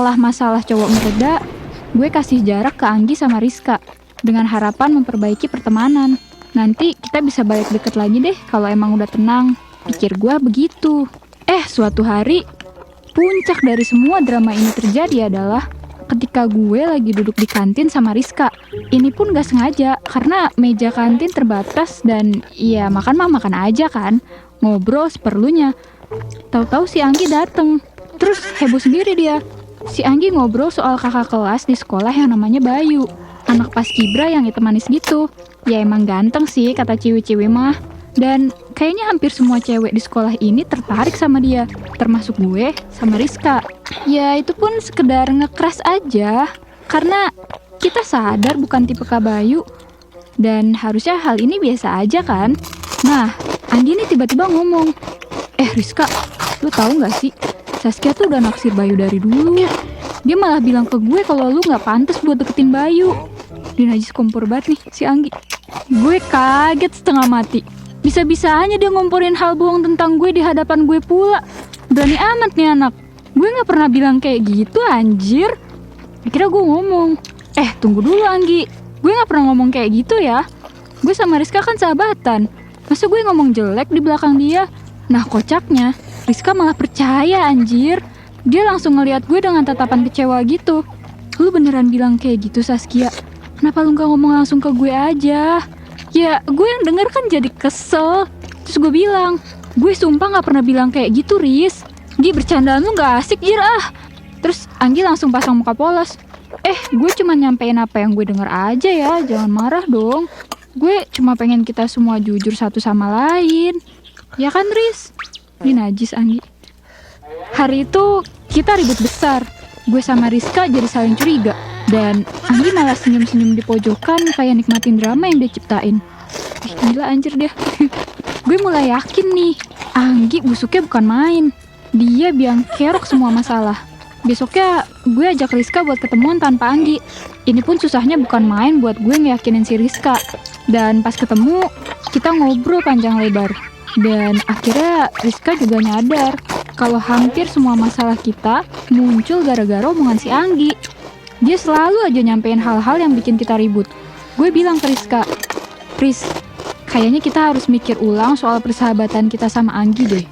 setelah masalah cowok mereda, gue kasih jarak ke Anggi sama Rizka dengan harapan memperbaiki pertemanan. Nanti kita bisa balik deket lagi deh kalau emang udah tenang. Pikir gue begitu. Suatu hari, puncak dari semua drama ini terjadi adalah ketika gue lagi duduk di kantin sama Rizka. Ini pun gak sengaja, karena meja kantin terbatas dan ya makan mah makan aja kan. Ngobrol seperlunya. Tahu-tahu si Anggi dateng. Terus heboh sendiri dia. Si Anggi ngobrol soal kakak kelas di sekolah yang namanya Bayu. Anak paskibra yang hitam manis gitu. Ya emang ganteng sih kata ciwi-ciwi mah. Dan kayaknya hampir semua cewek di sekolah ini tertarik sama dia, termasuk gue sama Rizka. Ya itu pun sekedar ngekeras aja, karena kita sadar bukan tipe Kak Bayu. Dan harusnya hal ini biasa aja kan. Nah, Anggi ini tiba-tiba ngomong, Rizka, lu tahu gak sih, Saskia tuh udah naksir Bayu dari dulu. Dia malah bilang ke gue kalau lu gak pantas buat deketin Bayu. Dia najis kompor banget nih si Anggi. Gue kaget setengah mati. Bisa-bisanya dia ngomporin hal bohong tentang gue di hadapan gue pula. Berani amat nih anak. Gue gak pernah bilang kayak gitu anjir. Akhirnya gue ngomong, tunggu dulu Anggi. Gue gak pernah ngomong kayak gitu ya. Gue sama Rizka kan sahabatan. Masa gue ngomong jelek di belakang dia? Nah kocaknya, Rizka malah percaya anjir. Dia langsung ngeliat gue dengan tatapan kecewa gitu. Lu beneran bilang kayak gitu Saskia? Kenapa lu gak ngomong langsung ke gue aja? Ya gue yang denger kan jadi kesel. Terus gue bilang, gue sumpah gak pernah bilang kayak gitu Riz. Gi bercandaan lu gak asik Jir Terus Anggi langsung pasang muka polos. Gue cuma nyampein apa yang gue denger aja ya. Jangan marah dong. Gue cuma pengen kita semua jujur satu sama lain. Ya kan Riz? Ini najis Anggi. Hari itu kita ribut besar. Gue sama Rizka jadi saling curiga. Dan Anggi malah senyum-senyum di pojokan kayak nikmatin drama yang dia ciptain. Gila anjir dia. Gue mulai yakin nih, Anggi busuknya bukan main. Dia biang kerok semua masalah. Besoknya gue ajak Rizka buat ketemuan tanpa Anggi. Ini pun susahnya bukan main buat gue ngeyakinin si Rizka. Dan pas ketemu, kita ngobrol panjang lebar. Dan akhirnya Rizka juga nyadar kalau hampir semua masalah kita muncul gara-gara omongan si Anggi. Dia selalu aja nyampein hal-hal yang bikin kita ribut. Gue bilang ke Rizka, Riz, kayaknya kita harus mikir ulang soal persahabatan kita sama Anggi deh.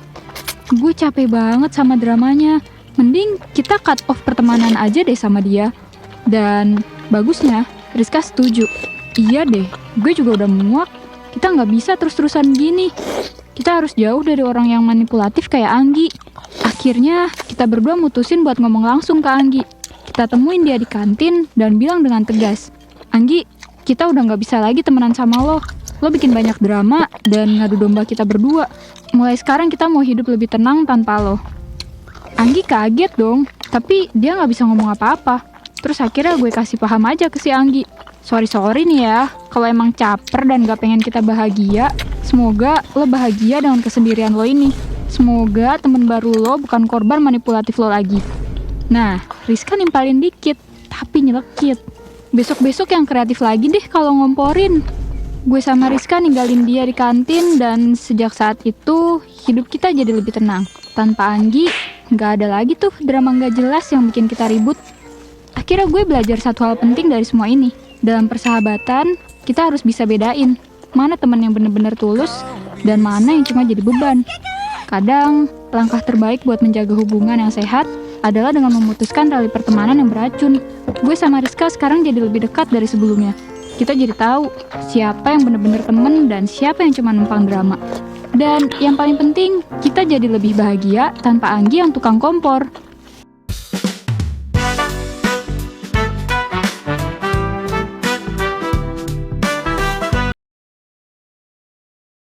Gue capek banget sama dramanya. Mending kita cut off pertemanan aja deh sama dia. Dan bagusnya, Rizka setuju. Iya deh, gue juga udah muak. Kita gak bisa terus-terusan gini. Kita harus jauh dari orang yang manipulatif kayak Anggi. Akhirnya, kita berdua mutusin buat ngomong langsung ke Anggi. Kita temuin dia di kantin dan bilang dengan tegas, Anggi, kita udah gak bisa lagi temenan sama lo. Lo bikin banyak drama dan ngadu domba kita berdua. Mulai sekarang kita mau hidup lebih tenang tanpa lo. Anggi kaget dong, tapi dia gak bisa ngomong apa-apa. Terus akhirnya gue kasih paham aja ke si Anggi. Sorry nih ya, kalau emang caper dan gak pengen kita bahagia, semoga lo bahagia dengan kesendirian lo ini. Semoga temen baru lo bukan korban manipulatif lo lagi. Nah, Rizka nimpalin dikit, tapi nyelekit. Besok-besok yang kreatif lagi deh kalau ngomporin. Gue sama Rizka ninggalin dia di kantin dan sejak saat itu hidup kita jadi lebih tenang. Tanpa Anggi, gak ada lagi tuh drama gak jelas yang bikin kita ribut. Akhirnya gue belajar satu hal penting dari semua ini. Dalam persahabatan, kita harus bisa bedain mana teman yang bener-bener tulus dan mana yang cuma jadi beban. Kadang, langkah terbaik buat menjaga hubungan yang sehat adalah dengan memutuskan tali pertemanan yang beracun. Gue sama Rizka sekarang jadi lebih dekat dari sebelumnya. Kita jadi tahu siapa yang bener-bener temen dan siapa yang cuma numpang drama. Dan yang paling penting, kita jadi lebih bahagia tanpa Anggi yang tukang kompor.